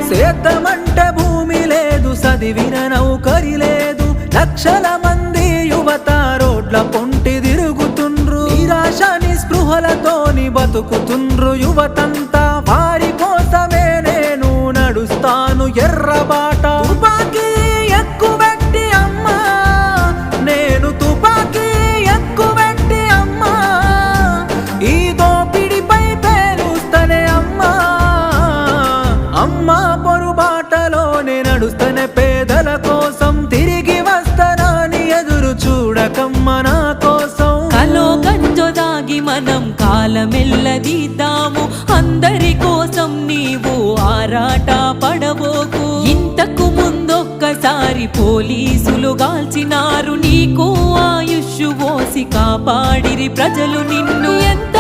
సేద్యమంటే భూమి లేదు, చదివిన నౌకరి లేదు, లక్షల మంది యువత రోడ్ల పొంటి తిరుగుతుండ్రు, నిరాశ నిస్పృహలతోని బతుకుతుండ్రు యువతంతా. వారి కోసమే నేను నడుస్తాను ఎర్రబాట. తుపాకీ ఎక్కుబెట్టి అమ్మా, నేను తుపాకీ ఎక్కుబెట్టి అమ్మా, ఈ దోపిడిపై పేలుస్తనే అమ్మా. అమ్మా పొరుబాటలోనే నడుస్తనే పేదల కోసం, తిరిగి వస్తానని ఎదురు చూడకమ్మ నా కోసం. కలో గంజో దాగి మనం కాలమెల్లదీద్దాము, అందరి కోసం నీవు ఆరాట పడబోకు. ఇంతకు ముందొక్కసారి పోలీసులు గాల్చినారు, నీకు ఆయుష్ పోసి కాపాడిరి ప్రజలు నిన్ను. ఎంత